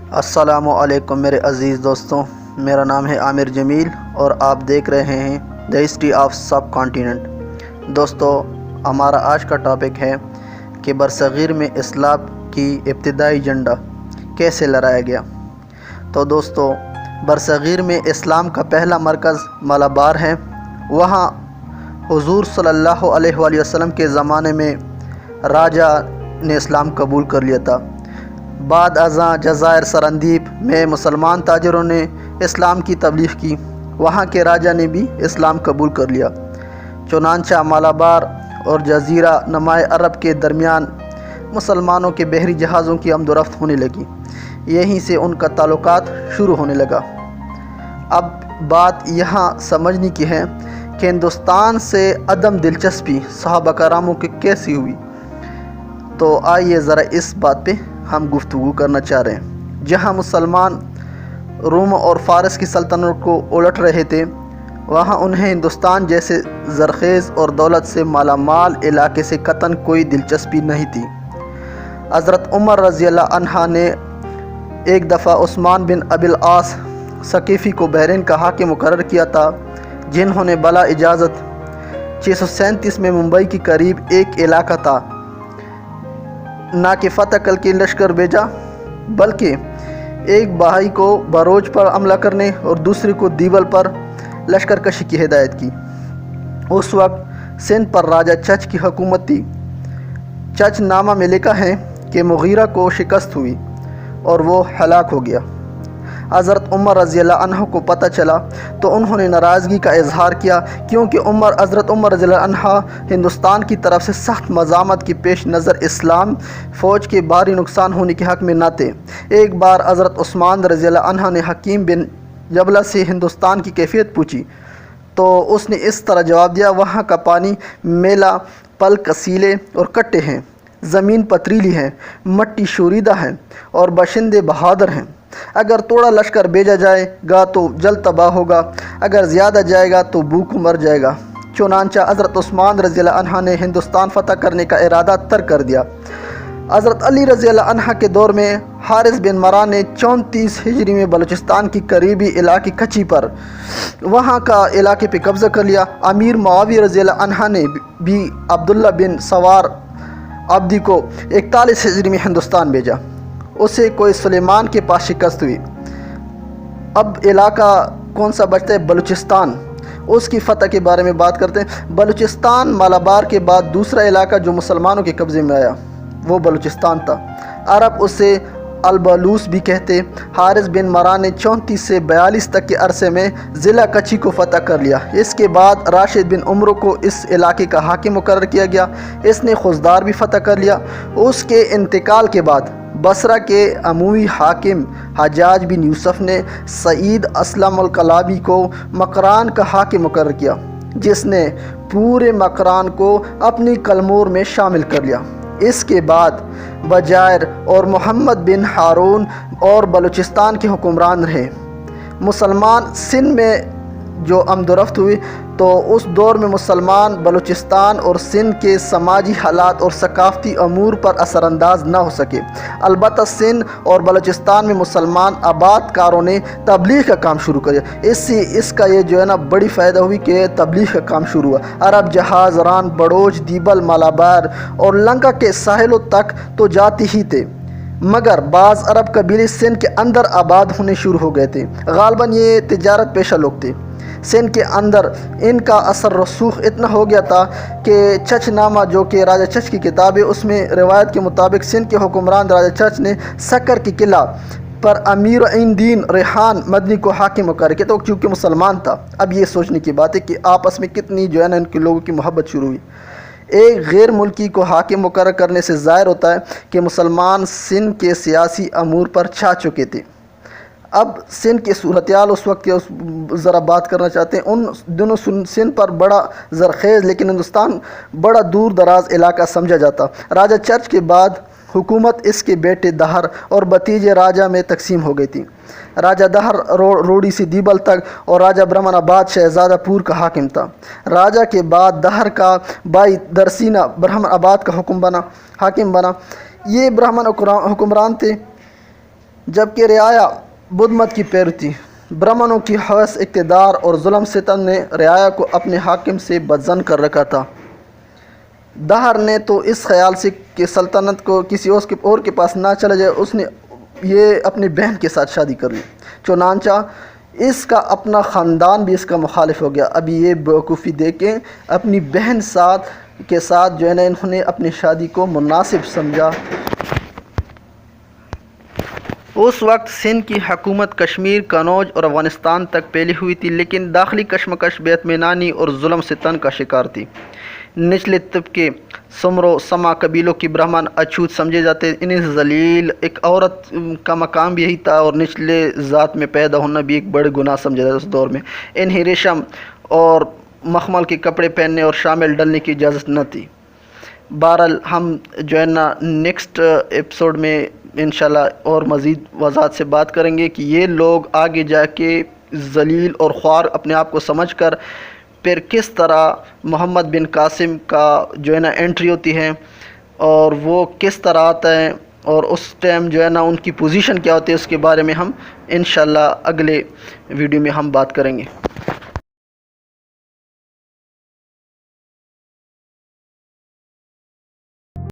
السلام علیکم میرے عزیز دوستوں، میرا نام ہے عامر جمیل اور آپ دیکھ رہے ہیں the history of sub continent. دوستو، ہمارا آج کا ٹاپک ہے کہ برصغیر میں اسلام کی ابتدائی جھنڈا کیسے لہرایا گیا۔ تو دوستو، برصغیر میں اسلام کا پہلا مرکز مالابار ہے۔ وہاں حضور صلی اللہ علیہ وآلہ وسلم کے زمانے میں راجہ نے اسلام قبول کر لیا تھا۔ بعد ازاں جزائر سرندیپ میں مسلمان تاجروں نے اسلام کی تبلیغ کی، وہاں کے راجہ نے بھی اسلام قبول کر لیا۔ چنانچہ مالابار اور جزیرہ نمائے عرب کے درمیان مسلمانوں کے بحری جہازوں کی آمد و رفت ہونے لگی، یہیں سے ان کا تعلقات شروع ہونے لگا۔ اب بات یہاں سمجھنے کی ہے کہ ہندوستان سے عدم دلچسپی صحابہ کراموں کی کیسی ہوئی۔ تو آئیے ذرا اس بات پہ ہم گفتگو کرنا چاہ رہے ہیں۔ جہاں مسلمان روم اور فارس کی سلطنت کو الٹ رہے تھے، وہاں انہیں ہندوستان جیسے زرخیز اور دولت سے مالا مال علاقے سے قطعاً کوئی دلچسپی نہیں تھی۔ حضرت عمر رضی اللہ عنہ نے ایک دفعہ عثمان بن ابی العاص ثقیفی کو بحرین کا حاکم مقرر کیا تھا، جنہوں نے بلا اجازت 637 میں ممبئی کے قریب ایک علاقہ تھا نہ کہ فتح کر کے لشکر بھیجا، بلکہ ایک بہائی کو بروج پر حملہ کرنے اور دوسرے کو دیول پر لشکر کشی کی ہدایت کی۔ اس وقت سندھ پر راجہ چچ کی حکومت تھی۔ چچ نامہ میں لکھا ہے کہ مغیرہ کو شکست ہوئی اور وہ ہلاک ہو گیا۔ حضرت عمر رضی اللہ عنہ کو پتہ چلا تو انہوں نے ناراضگی کا اظہار کیا، کیونکہ حضرت عمر رضی اللہ عنہ ہندوستان کی طرف سے سخت مزاحمت کے پیش نظر اسلام فوج کے بھاری نقصان ہونے کے حق میں نہ تھے۔ ایک بار حضرت عثمان رضی اللہ عنہ نے حکیم بن جبلہ سے ہندوستان کی کیفیت پوچھی تو اس نے اس طرح جواب دیا: وہاں کا پانی میلا، پل کسیلے اور کٹے ہیں، زمین پتریلی ہے، مٹی شوریدہ ہے اور باشندے بہادر ہیں۔ اگر تھوڑا لشکر بھیجا جائے گا تو جلد تباہ ہوگا، اگر زیادہ جائے گا تو بھوک مر جائے گا۔ چنانچہ حضرت عثمان رضی اللہ عنہ نے ہندوستان فتح کرنے کا ارادہ ترک کر دیا۔ حضرت علی رضی اللہ عنہ کے دور میں حارث بن مروان نے 34 ہجری میں بلوچستان کی قریبی علاقے کچی پر وہاں کا علاقے پہ قبضہ کر لیا۔ امیر معاویہ رضی اللہ عنہ نے بھی عبداللہ بن سوار عبدی کو 41 ہجری میں ہندوستان بھیجا۔ اسے کوئی سلیمان کے پاس شکست ہوئی۔ اب علاقہ کون سا بچتا ہے؟ بلوچستان۔ اس کی فتح کے بارے میں بات کرتے ہیں۔ بلوچستان مالابار کے بعد دوسرا علاقہ جو مسلمانوں کے قبضے میں آیا وہ بلوچستان تھا۔ عرب اسے البلوس بھی کہتے۔ حارث بن مروان نے 34 سے 42 تک کے عرصے میں ضلع کچی کو فتح کر لیا۔ اس کے بعد راشد بن عمرو کو اس علاقے کا حاکم مقرر کیا گیا۔ اس نے خضدار بھی فتح کر لیا۔ اس کے انتقال کے بعد بصرہ کے اموی حاکم حجاج بن یوسف نے سعید اسلم الکلابی کو مکران کا حاکم مقرر کیا، جس نے پورے مکران کو اپنی کلمور میں شامل کر لیا۔ اس کے بعد بجائر اور محمد بن ہارون اور بلوچستان کے حکمران رہے۔ مسلمان سندھ میں جو آمد و رفت ہوئی تو اس دور میں مسلمان بلوچستان اور سندھ کے سماجی حالات اور ثقافتی امور پر اثر انداز نہ ہو سکے۔ البتہ سندھ اور بلوچستان میں مسلمان آباد کاروں نے تبلیغ کا کام شروع کر دیا۔ اس کا یہ جو ہے نا بڑی فائدہ ہوئی کہ تبلیغ کا کام شروع ہوا۔ عرب جہاز ران بڑوج، دیبل، مالابار اور لنکا کے ساحلوں تک تو جاتے ہی تھے، مگر بعض عرب قبیلے سندھ کے اندر آباد ہونے شروع ہو گئے تھے۔ غالباً یہ تجارت پیشہ لوگ تھے۔ سندھ کے اندر ان کا اثر رسوخ اتنا ہو گیا تھا کہ چچ نامہ جو کہ راجہ چچ کی کتاب ہے، اس میں روایت کے مطابق سندھ کے حکمران راجہ چچ نے سکر کی قلعہ پر امیر عین دین ریحان مدنی کو حاکم مقرر کیا، تو چونکہ مسلمان تھا۔ اب یہ سوچنے کی بات ہے کہ آپس میں کتنی جو ہے نا ان کے لوگوں کی محبت شروع ہوئی۔ ایک غیر ملکی کو حاکم مقرر کرنے سے ظاہر ہوتا ہے کہ مسلمان سندھ کے سیاسی امور پر چھا چکے تھے۔ اب سندھ کی صورتحال اس وقت کی ذرا بات کرنا چاہتے ہیں۔ ان دنوں سندھ پر بڑا زرخیز لیکن ہندوستان بڑا دور دراز علاقہ سمجھا جاتا۔ راجہ چچ کے بعد حکومت اس کے بیٹے دہر اور بھتیجے راجہ میں تقسیم ہو گئی تھی۔ راجہ دہر روڑی سے دیبل تک اور راجہ برہمن آباد شہزادہ پور کا حاکم تھا۔ راجہ کے بعد دہر کا بھائی درسینہ برہمن آباد کا حاکم بنا۔ یہ برہمن حکمران تھے۔ جبکہ رعایا بدھ مت کی پیرو تھی۔ برہمنوں کی حوث، اقتدار اور ظلم ستم نے رعایا کو اپنے حاکم سے بدظن کر رکھا تھا۔ دہر نے تو اس خیال سے کہ سلطنت کو کسی اور کے پاس نہ چلا جائے، اس نے یہ اپنی بہن کے ساتھ شادی کر لی۔ چنانچہ اس کا اپنا خاندان بھی اس کا مخالف ہو گیا۔ ابھی یہ بیوقوفی دیکھیں، اپنی بہن کے ساتھ جو ہے نا انہوں نے اپنی شادی کو مناسب سمجھا۔ اس وقت سندھ کی حکومت کشمیر، قنوج اور افغانستان تک پھیلی ہوئی تھی، لیکن داخلی کشمکش، بے اطمینانی اور ظلم ستم کا شکار تھی۔ نچلے طبقے سمرو سما قبیلوں کی برہمن اچھوت سمجھے جاتے، انہیں ذلیل، ایک عورت کا مقام بھی یہی تھا اور نچلے ذات میں پیدا ہونا بھی ایک بڑے گناہ سمجھا جاتا اس دور میں۔ انہیں ریشم اور مخمل کے کپڑے پہننے اور شامل ڈلنے کی اجازت نہ تھی۔ بہرحال ہم جو ہے نا نیکسٹ ایپیسوڈ میں انشاءاللہ اور مزید وضاحت سے بات کریں گے کہ یہ لوگ آگے جا کے ذلیل اور خوار اپنے آپ کو سمجھ کر پھر کس طرح محمد بن قاسم کا جو ہے نا انٹری ہوتی ہے اور وہ کس طرح آتا ہے اور اس ٹائم جو ہے نا ان کی پوزیشن کیا ہوتی ہے، اس کے بارے میں ہم انشاءاللہ اگلے ویڈیو میں ہم بات کریں گے۔